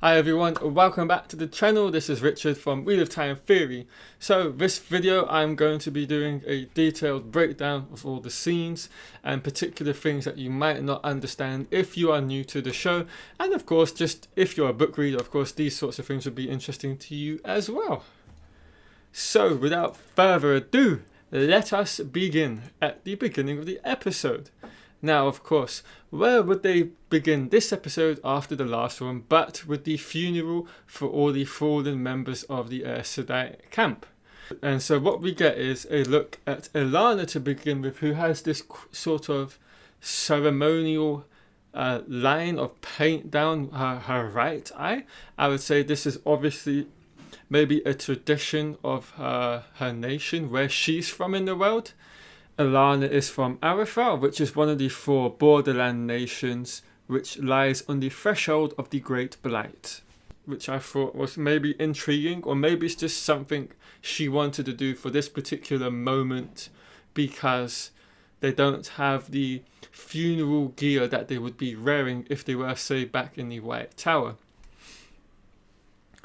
Hi everyone, welcome back to the channel. This is Richard from Wheel of Time Theory. So this video I'm going to be doing a detailed breakdown of all the scenes and particular things that you might not understand if you are new to the show, and of course just if you're a book reader, of course these sorts of things would be interesting to you as well. So without further ado, let us begin at the beginning of the episode. Now, of course, where would they begin this episode after the last one but with the funeral for all the fallen members of the Aes Sedai camp? And so what we get is a look at Elanna to begin with, who has this sort of ceremonial line of paint down her right eye. I would say this is obviously maybe a tradition of her nation, where she's from in the world. Elanna is from Arafel, which is one of the 4 borderland nations which lies on the threshold of the Great Blight, which I thought was maybe intriguing, or maybe it's just something she wanted to do for this particular moment because they don't have the funeral gear that they would be wearing if they were, say, back in the White Tower.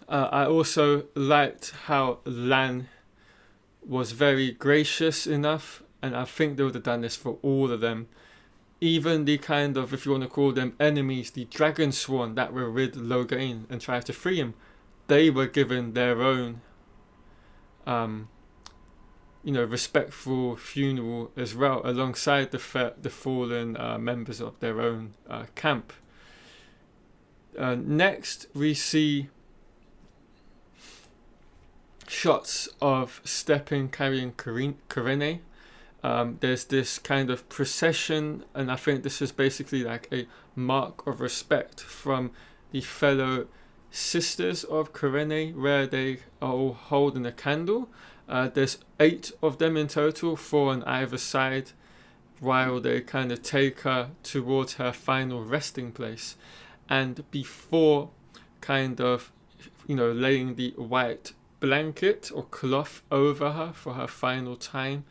I also liked how Lan was very gracious enough, and I think they would have done this for all of them. Even the kind of, if you want to call them enemies, the dragon sworn that were with Loial and tried to free him, they were given their own, respectful funeral as well, alongside the fallen members of their own camp. Next, we see shots of Steppin carrying Karene. There's this kind of procession, and I think this is basically like a mark of respect from the fellow sisters of Karene, where they are all holding a candle. There's 8 of them in total, 4 on either side, while they kind of take her towards her final resting place. And before kind of, laying the white blanket or cloth over her for her final time,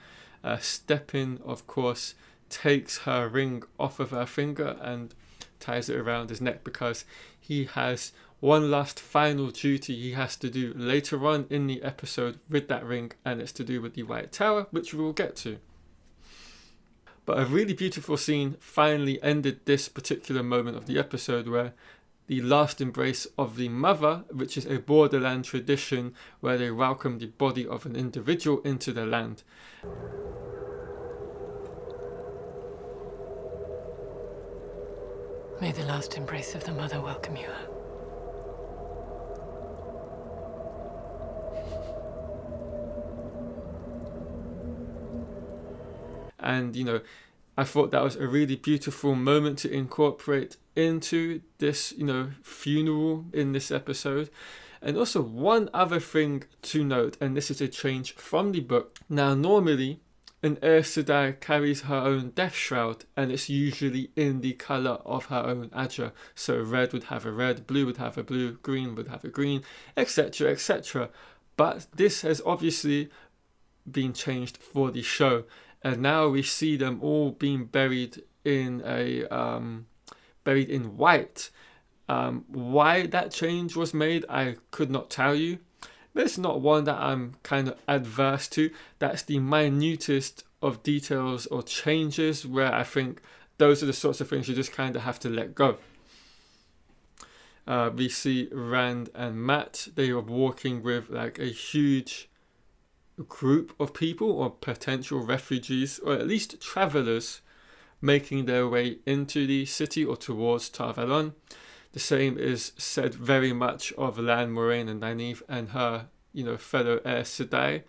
Steppin, of course, takes her ring off of her finger and ties it around his neck, because he has one last final duty he has to do later on in the episode with that ring, and it's to do with the White Tower, which we will get to. But a really beautiful scene finally ended this particular moment of the episode, where the last embrace of the mother, which is a borderland tradition where they welcome the body of an individual into the land. May the last embrace of the mother welcome you. And, I thought that was a really beautiful moment to incorporate into this, funeral in this episode. And also one other thing to note, and this is a change from the book. Now, normally, an Aes Sedai carries her own death shroud, and it's usually in the colour of her own Adja. So red would have a red, blue would have a blue, green would have a green, etc, etc. But this has obviously been changed for the show, and now we see them all being buried in white. Why that change was made, I could not tell you. But it's not one that I'm kind of adverse to. That's the minutest of details or changes where I think those are the sorts of things you just kind of have to let go. We see Rand and Matt. They are walking with like a huge group of people, or potential refugees, or at least travelers, making their way into the city or towards Tar Valon. The same is said very much of Lan, Moraine and Nynaeve and her, fellow Aes Sedai.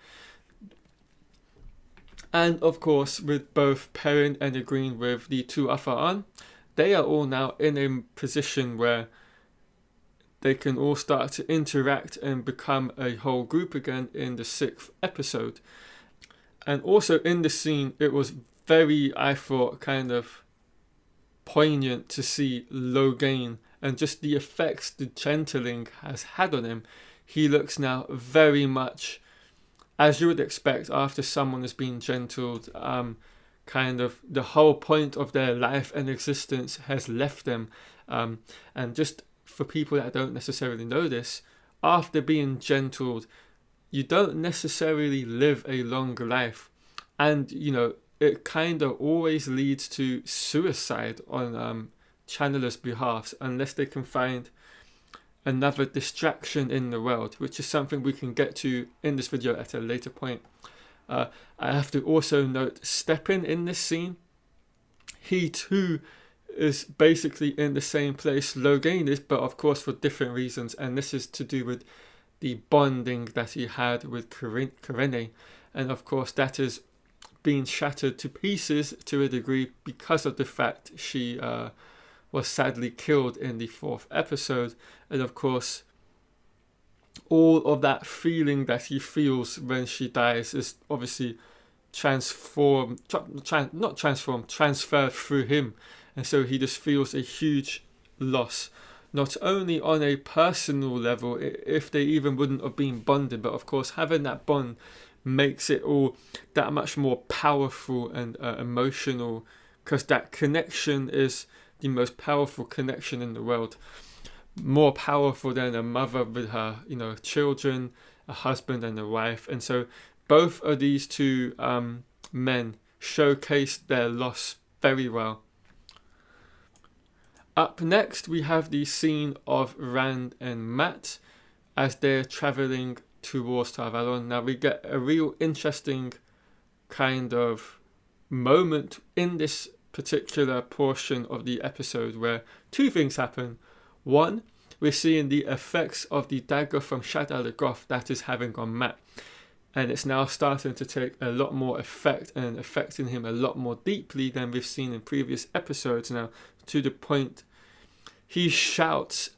And of course, with both Perrin and Egwene with the 2 Afa'an, they are all now in a position where they can all start to interact and become a whole group again in the 6th episode. And also in the scene, it was very, I thought, kind of poignant to see Loial and just the effects the gentling has had on him. He looks now very much, as you would expect after someone has been gentled, kind of the whole point of their life and existence has left them, and just for people that don't necessarily know this, after being gentled, you don't necessarily live a long life. And, you know, it kind of always leads to suicide on channelers' behalf unless they can find another distraction in the world, which is something we can get to in this video at a later point. I have to also note Steppin in this scene. He too is basically in the same place Loial is, but of course for different reasons, and this is to do with the bonding that he had with Perrin, and of course that is being shattered to pieces to a degree because of the fact she was sadly killed in the 4th episode. And of course all of that feeling that he feels when she dies is obviously transferred through him, and so he just feels a huge loss, not only on a personal level, if they even wouldn't have been bonded, but of course having that bond makes it all that much more powerful and emotional, because that connection is the most powerful connection in the world, more powerful than a mother with her, you know, children, a husband and a wife. And so both of these two men showcased their loss very well. Up next we have the scene of Rand and Mat as they're travelling towards Tar Valon. Now we get a real interesting kind of moment in this particular portion of the episode where two things happen. One, we're seeing the effects of the dagger from Shadar the Goth that is having on Mat, and it's now starting to take a lot more effect and affecting him a lot more deeply than we've seen in previous episodes now, to the point he shouts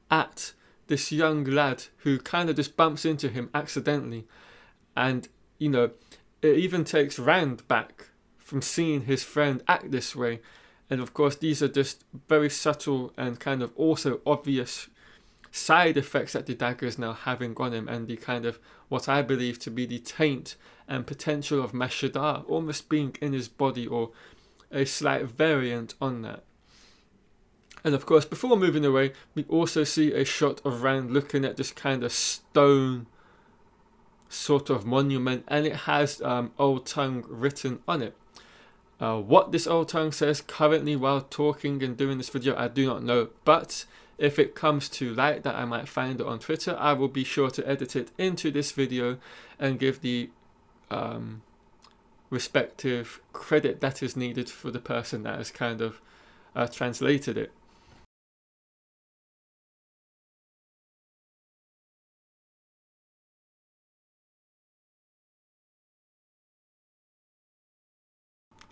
at this young lad who kind of just bumps into him accidentally. And, you know, it even takes Rand back from seeing his friend act this way. And of course, these are just very subtle and kind of also obvious side effects that the dagger is now having on him, and the kind of what I believe to be the taint and potential of Mashadar almost being in his body, or a slight variant on that. And of course, before moving away, we also see a shot of Rand looking at this kind of stone sort of monument, and it has Old Tongue written on it. What this Old Tongue says currently while talking and doing this video, I do not know, but if it comes to light that I might find it on Twitter, I will be sure to edit it into this video and give the respective credit that is needed for the person that has kind of translated it.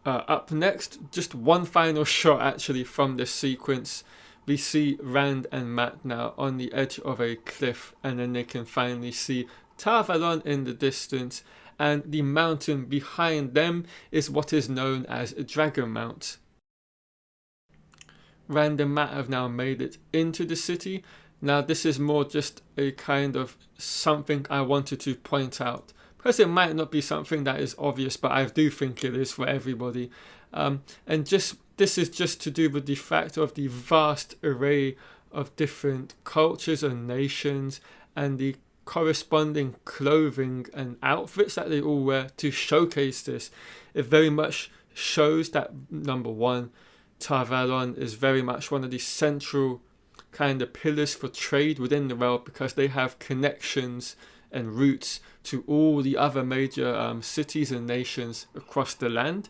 Up next, just one final shot actually from this sequence. We see Rand and Mat now on the edge of a cliff, and then they can finally see Tar Valon in the distance, and the mountain behind them is what is known as Dragon Mount. Rand and Mat have now made it into the city. Now this is more just a kind of something I wanted to point out, because it might not be something that is obvious, but I do think it is for everybody. And this is just to do with the fact of the vast array of different cultures and nations, and the corresponding clothing and outfits that they all wear to showcase this. It very much shows that, number one, Tar Valon is very much one of the central kind of pillars for trade within the world, because they have connections and routes to all the other major cities and nations across the land.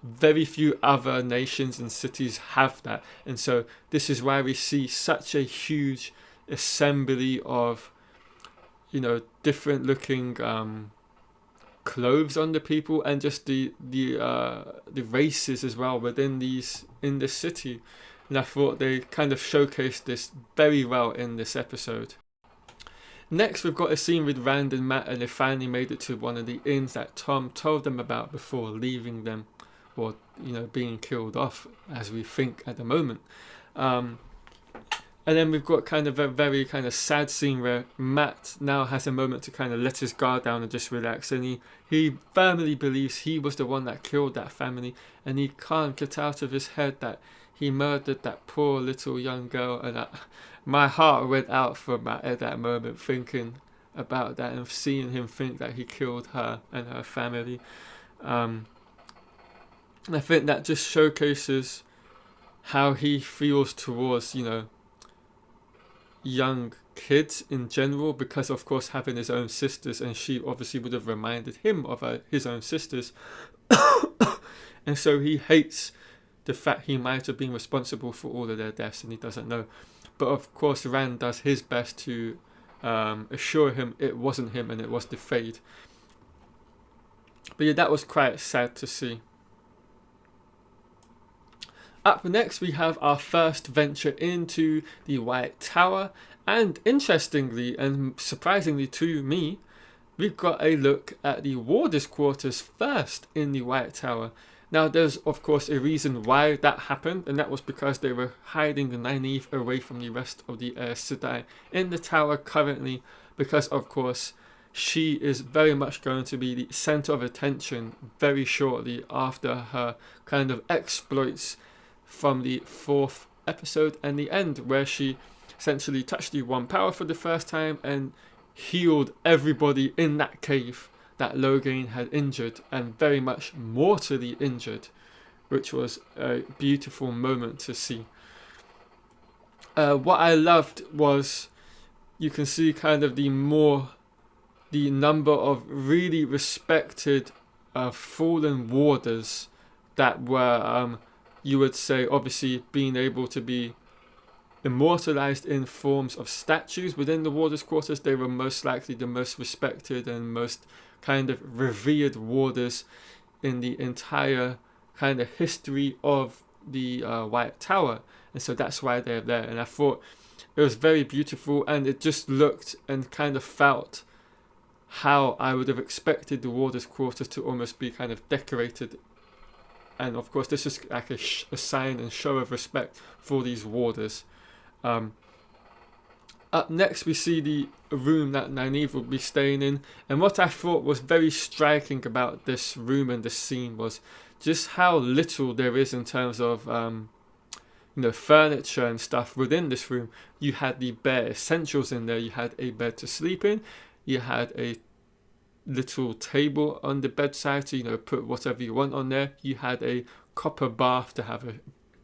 Very few other nations and cities have that, and so this is why we see such a huge assembly of, you know, different looking clothes on the people, and just the races as well within in this city. And I thought they kind of showcased this very well in this episode. Next, we've got a scene with Rand and Mat, and they finally made it to one of the inns that Tom told them about before leaving them, or, you know, being killed off, as we think at the moment. And then we've got kind of a very kind of sad scene where Mat now has a moment to kind of let his guard down and just relax, and he firmly believes he was the one that killed that family, and he can't get out of his head that he murdered that poor little young girl, and my heart went out for Matt at that moment, thinking about that and seeing him think that he killed her and her family. And I think that just showcases how he feels towards, young kids in general, because of course having his own sisters, and she obviously would have reminded him of his own sisters. And so he hates the fact he might have been responsible for all of their deaths and he doesn't know. But of course Rand does his best to assure him it wasn't him and it was the Fade. But yeah, that was quite sad to see. Up next we have our first venture into the White Tower, and interestingly and surprisingly to me, we've got a look at the Warder's quarters first in the White Tower. Now there's of course a reason why that happened, and that was because they were hiding the Nynaeve away from the rest of the Aes Sedai in the tower currently, because of course she is very much going to be the centre of attention very shortly after her kind of exploits from the 4th episode and the end, where she essentially touched the One Power for the first time and healed everybody in that cave that Logain had injured, and very much mortally injured, which was a beautiful moment to see. What I loved was you can see kind of the number of really respected fallen warders that were, you would say, obviously being able to be immortalized in forms of statues within the Warder's quarters. They were most likely the most respected and most kind of revered warders in the entire kind of history of the White Tower, and so that's why they're there. And I thought it was very beautiful, and it just looked and kind of felt how I would have expected the Warder's quarters to almost be kind of decorated. And of course this is like a sign and show of respect for these warders. Up next we see the room that Nynaeve will be staying in, and what I thought was very striking about this room and this scene was just how little there is in terms of furniture and stuff within this room. You had the bare essentials in there. You had a bed to sleep in, you had a little table on the bedside to put whatever you want on there, you had a copper bath to have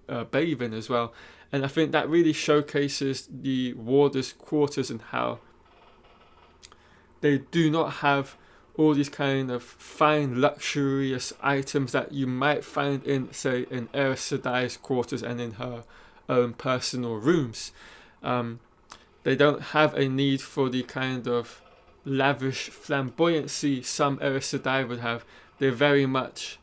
a bathe in as well. And I think that really showcases the Warder's quarters and how they do not have all these kind of fine luxurious items that you might find in, say, in Aes Sedai's quarters and in her own personal rooms. They don't have a need for the kind of lavish flamboyancy some Aes Sedai would have. They're very much,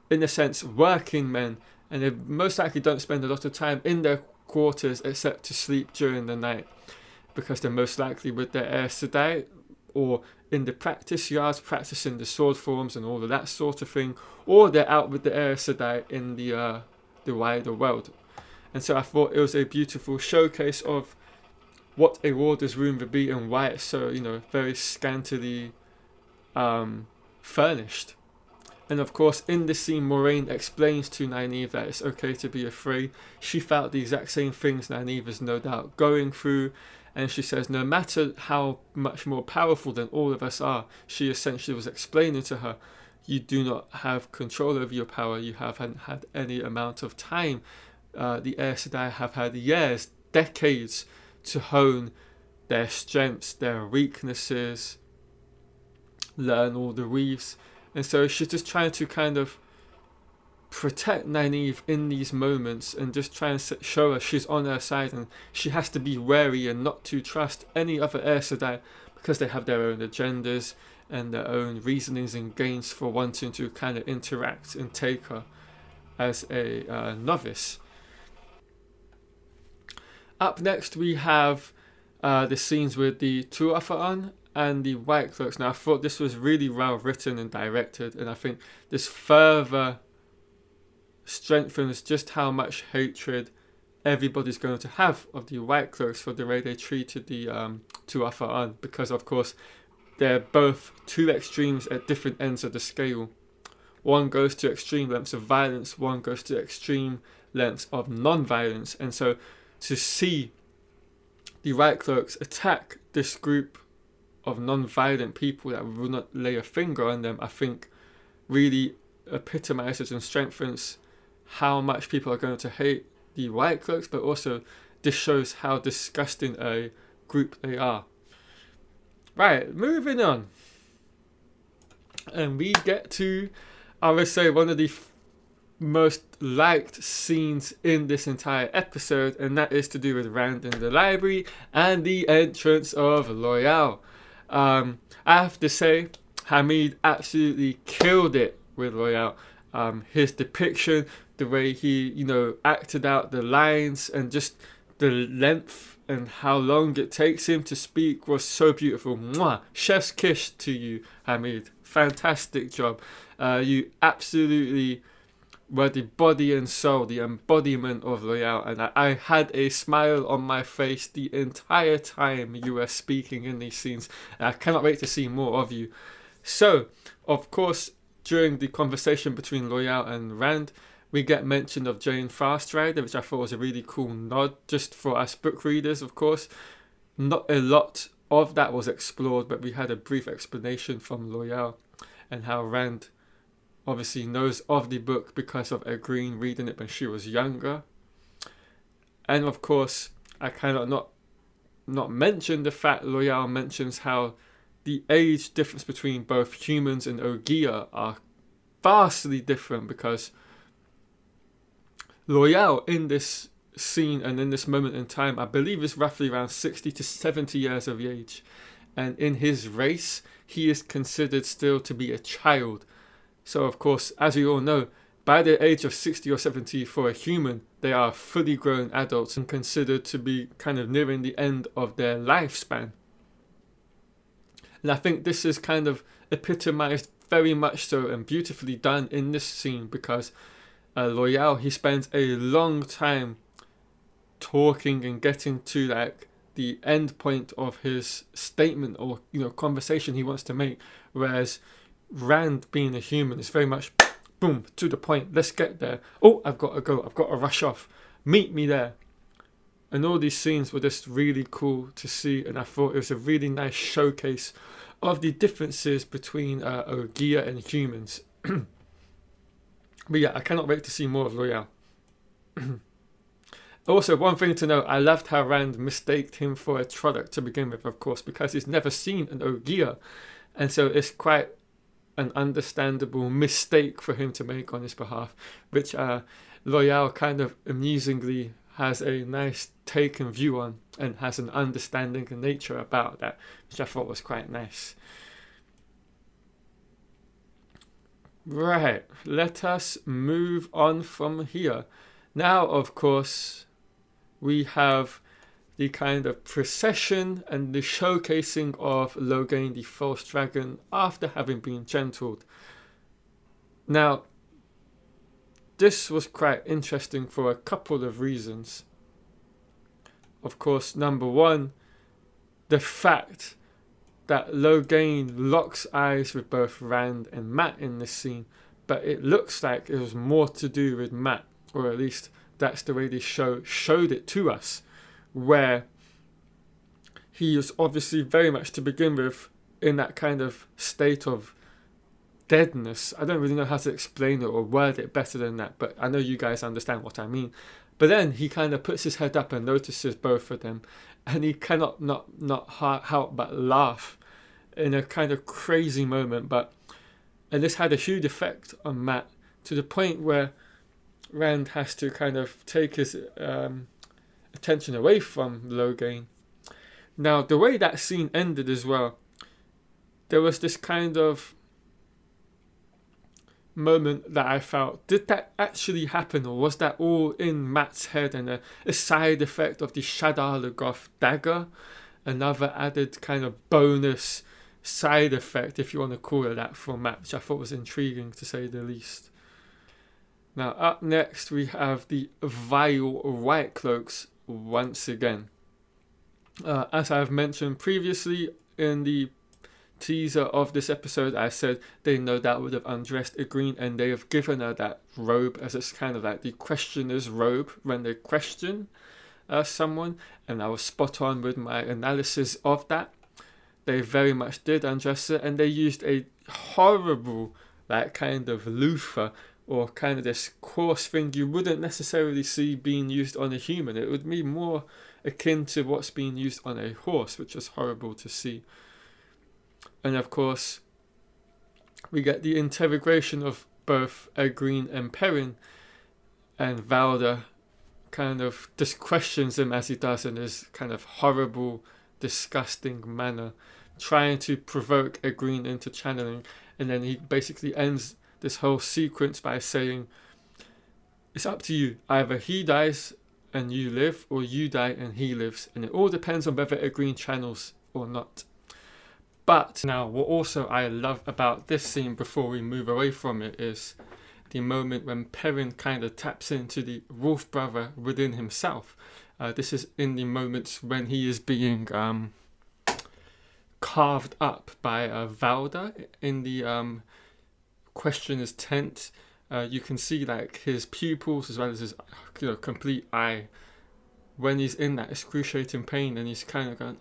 in a sense, working men, and they most likely don't spend a lot of time in their quarters except to sleep during the night, because they're most likely with their Aes Sedai or in the practice yards practicing the sword forms and all of that sort of thing, or they're out with the Aes Sedai in the wider world. And so I thought it was a beautiful showcase of what a warder's room would be and why it's so very scantily furnished. And of course, in this scene, Moiraine explains to Nynaeve that it's okay to be afraid. She felt the exact same things Nynaeve is no doubt going through. And she says, no matter how much more powerful than all of us are, she essentially was explaining to her, you do not have control over your power. You haven't had any amount of time. The Aes Sedai have had years, decades to hone their strengths, their weaknesses, learn all the weaves. And so she's just trying to kind of protect Nynaeve in these moments and just try and show her she's on her side, and she has to be wary and not to trust any other Aes Sedai because they have their own agendas and their own reasonings and gains for wanting to kind of interact and take her as a novice. Up next we have the scenes with the Tuatha and the Whitecloaks. Now I thought this was really well written and directed, and I think this further strengthens just how much hatred everybody's going to have of the Whitecloaks for the way they treated the Tuatha, because of course they're both two extremes at different ends of the scale. One goes to extreme lengths of violence, one goes to extreme lengths of non-violence. And so to see the Whitecloaks attack this group of non-violent people that will not lay a finger on them, I think really epitomizes and strengthens how much people are going to hate the Whitecloaks, but also this shows how disgusting a group they are. Right, moving on. And we get to, I would say, one of the most liked scenes in this entire episode, and that is to do with Rand in the library and the entrance of Loial. I have to say, Hamid absolutely killed it with Loial. His depiction, the way he, acted out the lines, and just the length and how long it takes him to speak was so beautiful. Mwah! Chef's kiss to you, Hamid. Fantastic job. You absolutely were the body and soul, the embodiment of Loial, and I had a smile on my face the entire time you were speaking in these scenes. I cannot wait to see more of you. So, of course, during the conversation between Loial and Rand, we get mention of Jane Fastrider, which I thought was a really cool nod, just for us book readers, of course. Not a lot of that was explored, but we had a brief explanation from Loial and how Rand obviously knows of the book because of Egwene reading it when she was younger. And of course, I cannot not mention the fact Loial mentions how the age difference between both humans and Ogier are vastly different, because Loial in this scene and in this moment in time, I believe is roughly around 60 to 70 years of age. And in his race, he is considered still to be a child. So of course, as we all know, by the age of 60 or 70 for a human, they are fully grown adults and considered to be kind of nearing the end of their lifespan. And I think this is kind of epitomized very much so and beautifully done in this scene, because Loial, he spends a long time talking and getting to like the end point of his statement or conversation he wants to make, whereas Rand, being a human, is very much boom to the point. Let's get there. Oh, I've got to go. I've got to rush off. Meet me there. And all these scenes were just really cool to see, and I thought it was a really nice showcase of the differences between Ogier and humans. But yeah, I cannot wait to see more of Loial. Also, one thing to note, I loved how Rand mistaked him for a Trolloc to begin with, of course, because he's never seen an Ogier. And so it's quite an understandable mistake for him to make on his behalf, which Loial kind of amusingly has a nice take and view on, and has an understanding and nature about that, which I thought was quite nice. Right, let us move on from here. Now, of course, we have the kind of procession and the showcasing of Logain the False Dragon after having been gentled. Now, this was quite interesting for a couple of reasons. Of course, number one, the fact that Logain locks eyes with both Rand and Mat in this scene, but it looks like it was more to do with Mat, or at least that's the way they showed it to us, where he was obviously very much to begin with in that kind of state of deadness. I don't really know how to explain it or word it better than that, but I know you guys understand what I mean. But then he kind of puts his head up and notices both of them, and he cannot not help but laugh in a kind of crazy moment. And this had a huge effect on Mat, to the point where Rand has to kind of take his attention away from Logain. Now, the way that scene ended as well, there was this kind of moment that I felt, did that actually happen, or was that all in Mat's head and a side effect of the Shadar Logoth dagger? Another added kind of bonus side effect, if you want to call it that, for Mat, which I thought was intriguing to say the least. Now, up next we have the vile Whitecloaks once again. As I've mentioned previously in the teaser of this episode, I said they no doubt would have undressed Egwene, and they have given her that robe as it's kind of like the questioner's robe when they question someone, and I was spot on with my analysis of that. They very much did undress her, and they used a horrible like kind of loofah, or kind of this coarse thing you wouldn't necessarily see being used on a human. It would be more akin to what's being used on a horse, which is horrible to see. And of course, we get the interrogation of both Egwene and Perrin, and Valda kind of just questions him as he does in his kind of horrible, disgusting manner, trying to provoke Egwene into channeling. And then he basically ends this whole sequence by saying, it's up to you. Either he dies and you live, or you die and he lives. And it all depends on whether Egwene channels or not. But now, what also I love about this scene before we move away from it is the moment when Perrin kind of taps into the wolf brother within himself. This is in the moments when he is being carved up by Valda in the questioner's tent. You can see like his pupils as well as his complete eye when he's in that excruciating pain, and he's kind of going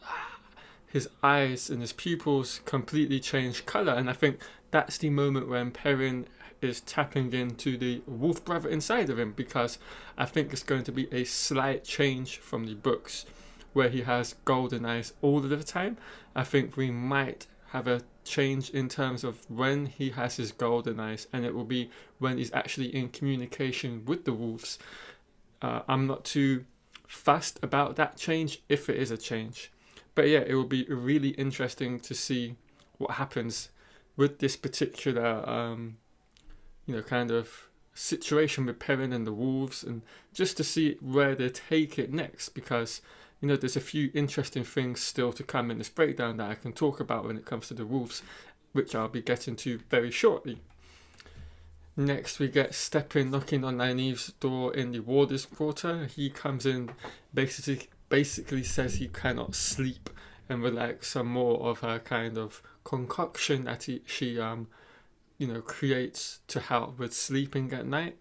his eyes and his pupils completely change colour. And I think that's the moment when Perrin is tapping into the wolf brother inside of him, because I think it's going to be a slight change from the books where he has golden eyes all of the time. I think we might have a change in terms of when he has his golden eyes, and it will be when he's actually in communication with the wolves. I'm not too fussed about that change, if it is a change. But yeah, it will be really interesting to see what happens with this particular kind of situation with Perrin and the wolves, and just to see where they take it next, because there's a few interesting things still to come in this breakdown that I can talk about when it comes to the wolves, which I'll be getting to very shortly. Next, we get Stepin knocking on Nynaeve's door in the warder's quarter. He comes in, basically says he cannot sleep, and would like some more of her kind of concoction that she creates to help with sleeping at night.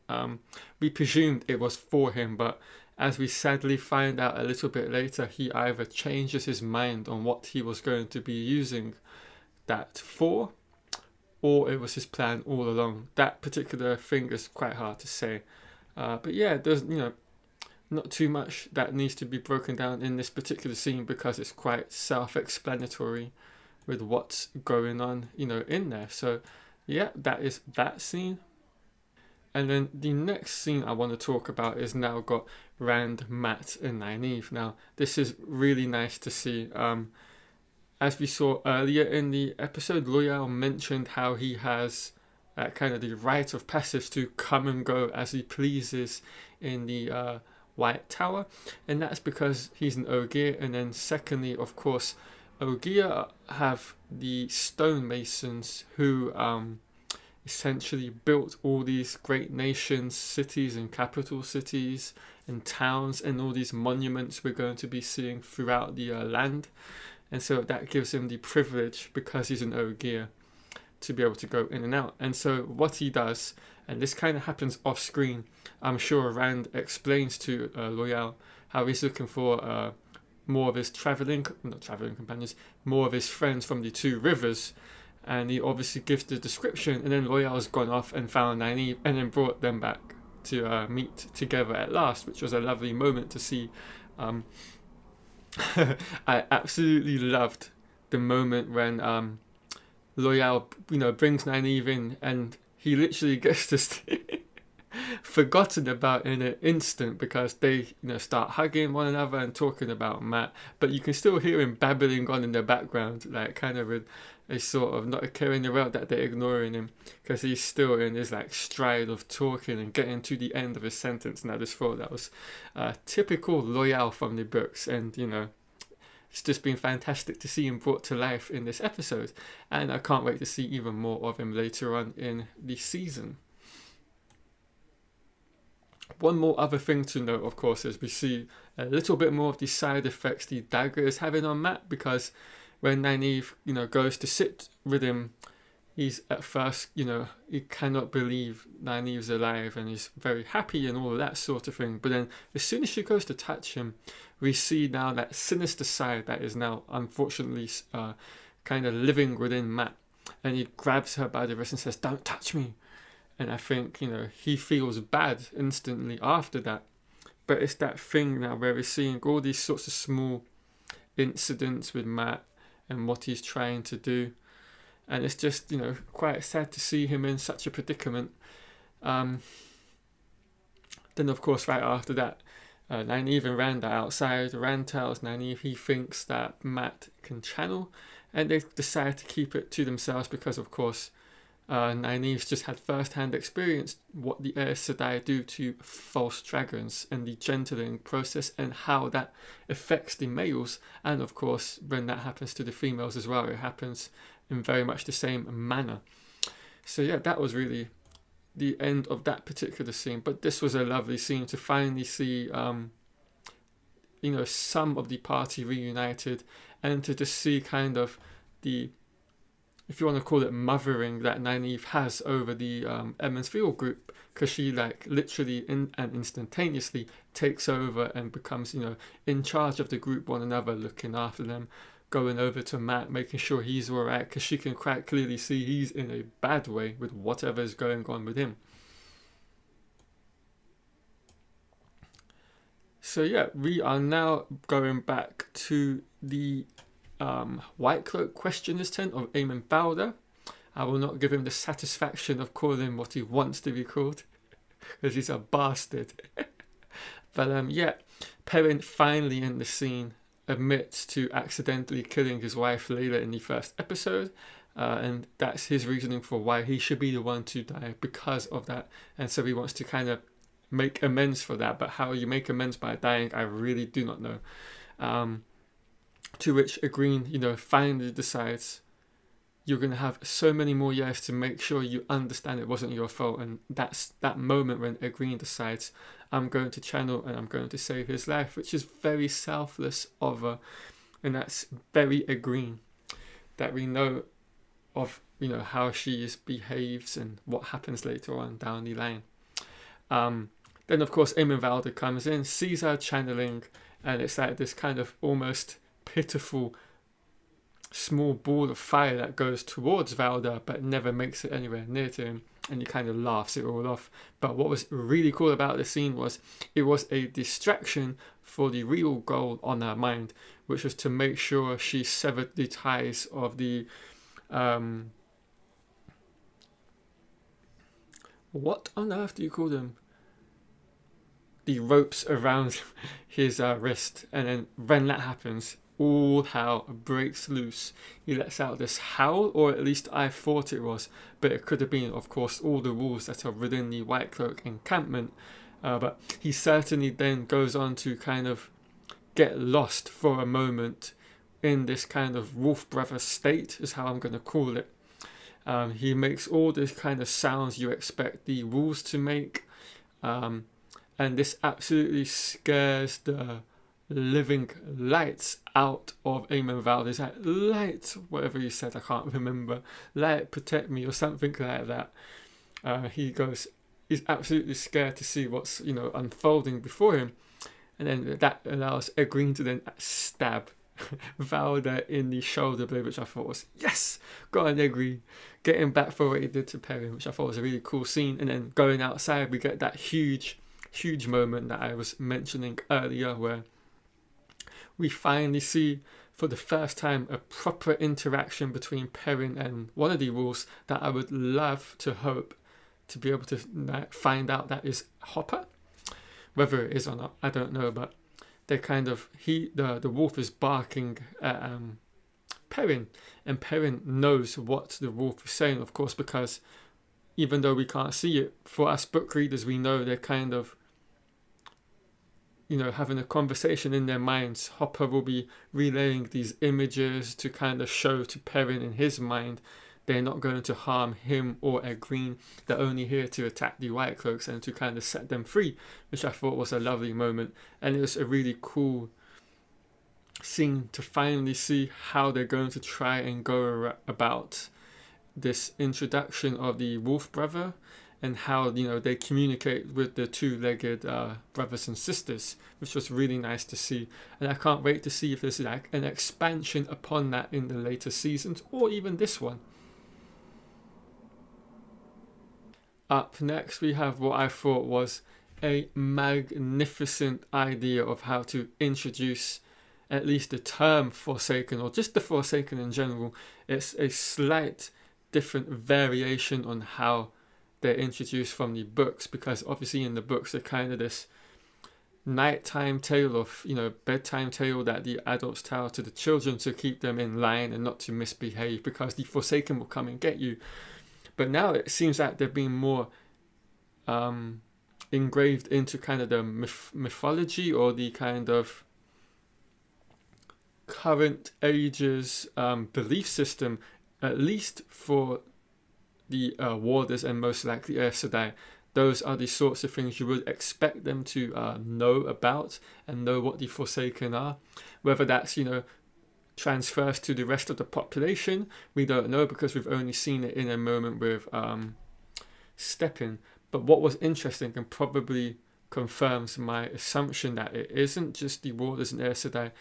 We presumed it was for him, but as we sadly find out a little bit later, he either changes his mind on what he was going to be using that for, or it was his plan all along. That particular thing is quite hard to say. But yeah, there's not too much that needs to be broken down in this particular scene, because it's quite self-explanatory with what's going on, in there. So yeah, that is that scene. And then the next scene I want to talk about is now got Rand, Mat and Nynaeve. Now, this is really nice to see. As we saw earlier in the episode, Loial mentioned how he has kind of the right of passage to come and go as he pleases in the White Tower. And that's because he's an Ogier. And then secondly, of course, Ogier have the stonemasons who essentially built all these great nations, cities and capital cities and towns, and all these monuments we're going to be seeing throughout the land. And so that gives him the privilege, because he's an Ogier, to be able to go in and out. And so what he does, and this kind of happens off screen, I'm sure Rand explains to Loial how he's looking for more of his companions, more of his friends from the two rivers. And he obviously gives the description, and then Loial's gone off and found Nynaeve and then brought them back to meet together at last, which was a lovely moment to see. I absolutely loved the moment when Loial, brings Nynaeve in, and he literally gets this forgotten about in an instant, because they start hugging one another and talking about Mat, but you can still hear him babbling on in the background, like kind of with a sort of not caring about that they're ignoring him, because he's still in his like stride of talking and getting to the end of his sentence. And I just thought that was typical Loial from the books, and it's just been fantastic to see him brought to life in this episode, and I can't wait to see even more of him later on in the season. One more other thing to note, of course, is we see a little bit more of the side effects the dagger is having on Mat, because when Nynaeve, goes to sit with him, he's at first, he cannot believe Nynaeve's alive and he's very happy and all of that sort of thing. But then as soon as she goes to touch him, we see now that sinister side that is now unfortunately kind of living within Mat. And he grabs her by the wrist and says, "Don't touch me." And I think, he feels bad instantly after that. But it's that thing now where we're seeing all these sorts of small incidents with Mat and what he's trying to do. And it's just, quite sad to see him in such a predicament. Then, of course, right after that, Nynaeve and Rand are outside. Rand tells Nynaeve he thinks that Mat can channel, and they decide to keep it to themselves because, of course, Nynaeve's just had first-hand experience what the Aes Sedai do to false dragons and the gentling process and how that affects the males. And, of course, when that happens to the females as well, it happens in very much the same manner. So yeah, that was really the end of that particular scene. But this was a lovely scene to finally see, some of the party reunited, and to just see kind of the, if you want to call it, mothering that Nynaeve has over the Emond's Field group, because she literally and instantaneously takes over and becomes in charge of the group, one another, looking after them, going over to Mat, making sure he's alright, because she can quite clearly see he's in a bad way with whatever's going on with him. So yeah, we are now going back to the Whitecloak questioner's tent of Eamon Balder. I will not give him the satisfaction of calling him what he wants to be called, because he's a bastard. But Perrin finally in the scene admits to accidentally killing his wife Layla in the first episode, and that's his reasoning for why he should be the one to die because of that. And so he wants to kind of make amends for that, but how you make amends by dying, I really do not know. To which Egwene, finally decides, you're going to have so many more years to make sure you understand it wasn't your fault. And that's that moment when Egwene decides, I'm going to channel and I'm going to save his life, which is very selfless of her. And that's very Egwene, that we know of, how she behaves and what happens later on down the line. Then, of course, Eamon Valder comes in, sees her channeling, and it's like this kind of almost pitiful small ball of fire that goes towards Valder but never makes it anywhere near to him, and he kind of laughs it all off. But what was really cool about the scene was it was a distraction for the real goal on her mind, which was to make sure she severed the ties of the what on earth do you call them? The ropes around his wrist. And then when that happens, all hell breaks loose. He lets out this howl, or at least I thought it was, but it could have been, of course, all the wolves that are within the Whitecloak encampment. But he certainly then goes on to kind of get lost for a moment in this kind of wolf brother state, is how I'm going to call it. He makes all this kind of sounds you expect the wolves to make, and this absolutely scares the living lights out of Eamon Valder. He's like, light, whatever he said, I can't remember, light, protect me, or something like that. He's absolutely scared to see what's unfolding before him, and then that allows Egwene to then stab Valder in the shoulder blade, which I thought was, yes, go on Egwene, get him back for what he did to Perrin, which I thought was a really cool scene. And then going outside, we get that huge moment that I was mentioning earlier, where we finally see for the first time a proper interaction between Perrin and one of the wolves that I would love to hope to be able to find out that is Hopper. Whether it is or not, I don't know, but they kind of, the wolf is barking at Perrin, and Perrin knows what the wolf is saying, of course, because even though we can't see it, for us book readers, we know they're kind of having a conversation in their minds. Hopper will be relaying these images to kind of show to Perrin in his mind they're not going to harm him or Egwene. They're only here to attack the Whitecloaks and to kind of set them free, which I thought was a lovely moment. And it was a really cool scene to finally see how they're going to try and go about this introduction of the wolf brother, and how they communicate with the two-legged brothers and sisters, which was really nice to see. And I can't wait to see if there's like an expansion upon that in the later seasons, or even this one. Up next, we have what I thought was a magnificent idea of how to introduce at least the term Forsaken, or just the Forsaken in general. It's a slight different variation on how they're introduced from the books, because obviously in the books they're kind of this nighttime tale of, bedtime tale that the adults tell to the children to keep them in line and not to misbehave, because the Forsaken will come and get you. But now it seems like they're being more engraved into kind of the mythology, or the kind of current age's belief system, at least for the warders and most likely Aes Sedai. Those are the sorts of things you would expect them to know about and know what the Forsaken are. Whether that's, transfers to the rest of the population, we don't know, because we've only seen it in a moment with Steppin. But what was interesting, and probably confirms my assumption that it isn't just the warders and Aes Sedai,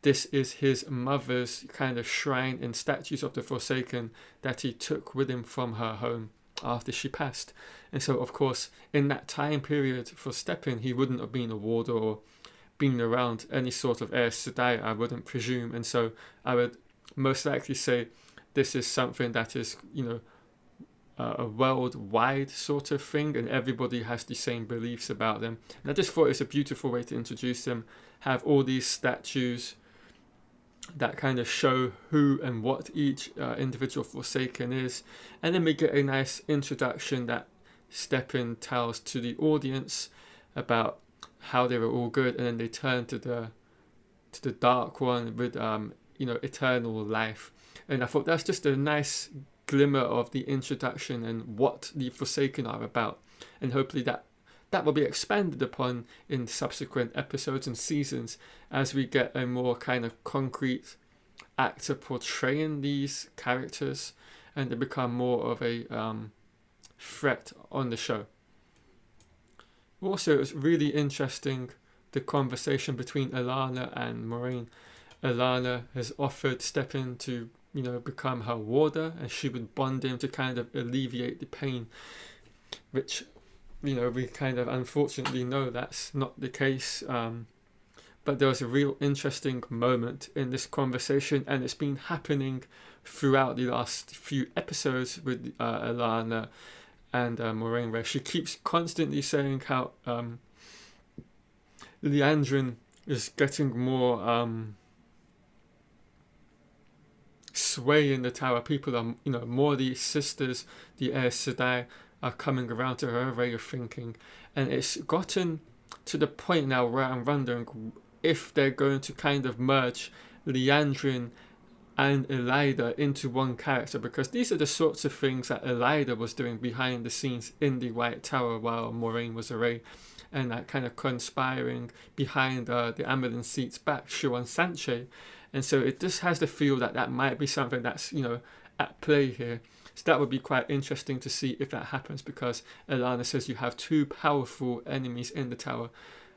this is his mother's kind of shrine and statues of the Forsaken that he took with him from her home after she passed. And so, of course, in that time period for Steppin, he wouldn't have been a warder or been around any sort of Aes Sedai, I wouldn't presume. And so I would most likely say this is something that is, a worldwide sort of thing, and everybody has the same beliefs about them. And I just thought it's a beautiful way to introduce them, have all these statues that kind of show who and what each individual Forsaken is, and then we get a nice introduction that Steppin tells to the audience about how they were all good, and then they turn to the Dark One with eternal life. And I thought that's just a nice glimmer of the introduction and what the Forsaken are about, and hopefully that will be expanded upon in subsequent episodes and seasons as we get a more kind of concrete actor portraying these characters, and they become more of a threat on the show. Also, it was really interesting, the conversation between Alanna and Moiraine. Alanna has offered Steppin to become her warder, and she would bond him to kind of alleviate the pain, which we kind of unfortunately know that's not the case. But there was a real interesting moment in this conversation, and it's been happening throughout the last few episodes with Alanna and Moiraine, where she keeps constantly saying how Liandrin is getting more sway in the tower. People are, more the sisters, the Aes Sedai, are coming around to her way of thinking, and it's gotten to the point now where I'm wondering if they're going to kind of merge Liandrin and Elida into one character, because these are the sorts of things that Elida was doing behind the scenes in the White Tower while Moiraine was away, and that kind of conspiring behind the Amelin Seat's back, Siuan Sanche. And so it just has the feel that might be something that's at play here. So that would be quite interesting to see if that happens, because Alanna says you have two powerful enemies in the tower.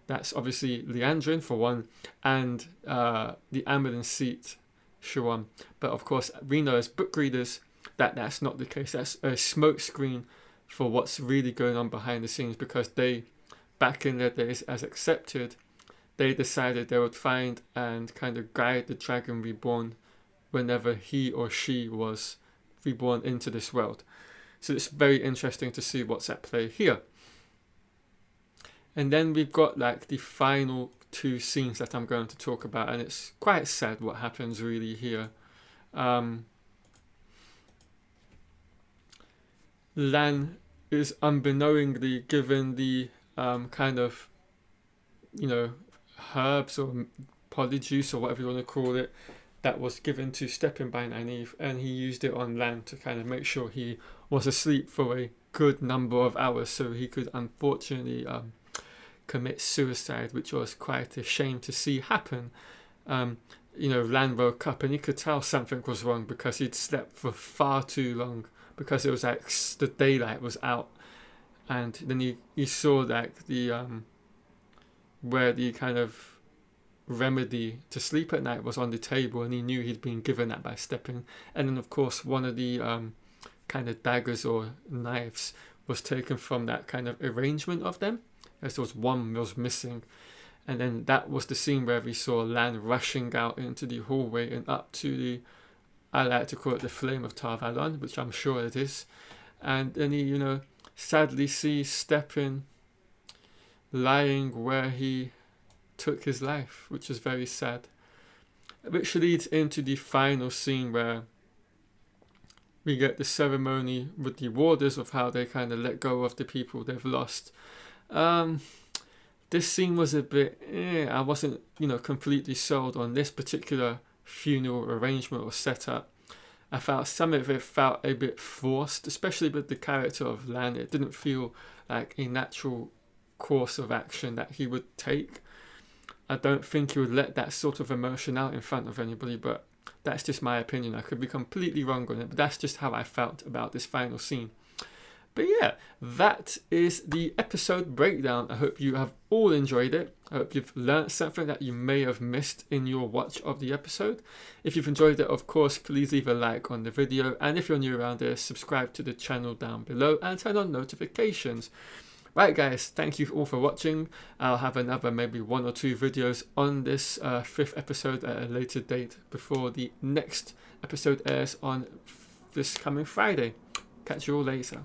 That's obviously Liandrin for one, and the Amelin Seat, Siuan. But of course, we know as book readers that that's not the case. That's a smokescreen for what's really going on behind the scenes, because they, back in their days as accepted, they decided they would find and kind of guide the Dragon Reborn whenever he or she was reborn into this world. So it's very interesting to see what's at play here. And then we've got like the final two scenes that I'm going to talk about, and it's quite sad what happens really here. Lan is unbeknowingly given the kind of herbs or polyjuice or whatever you want to call it that was given to Steppin by Nynaeve, and he used it on Lan to kind of make sure he was asleep for a good number of hours, so he could unfortunately commit suicide, which was quite a shame to see happen. Lan woke up and he could tell something was wrong because he'd slept for far too long, because it was like the daylight was out. And then he saw like the where the kind of remedy to sleep at night was on the table, and he knew he'd been given that by stepping. And then of course one of the kind of daggers or knives was taken from that kind of arrangement of them, as there was one was missing. And then that was the scene where we saw Lan rushing out into the hallway and up to the, I like to call it the Flame of Tar Valon, which I'm sure it is. And then he, sadly sees Steppen lying where he took his life, which is very sad. Which leads into the final scene where we get the ceremony with the warders of how they kind of let go of the people they've lost. This scene was a bit, I wasn't, completely sold on this particular funeral arrangement or setup. I felt some of it felt a bit forced, especially with the character of Lan. It didn't feel like a natural course of action that he would take. I don't think he would let that sort of emotion out in front of anybody, but that's just my opinion. I could be completely wrong on it, but that's just how I felt about this final scene. But yeah, that is the episode breakdown. I hope you have all enjoyed it. I hope you've learnt something that you may have missed in your watch of the episode. If you've enjoyed it, of course, please leave a like on the video. And if you're new around here, subscribe to the channel down below and turn on notifications. Right guys, thank you all for watching. I'll have another maybe 1 or 2 videos on this 5th episode at a later date before the next episode airs on this coming Friday. Catch you all later.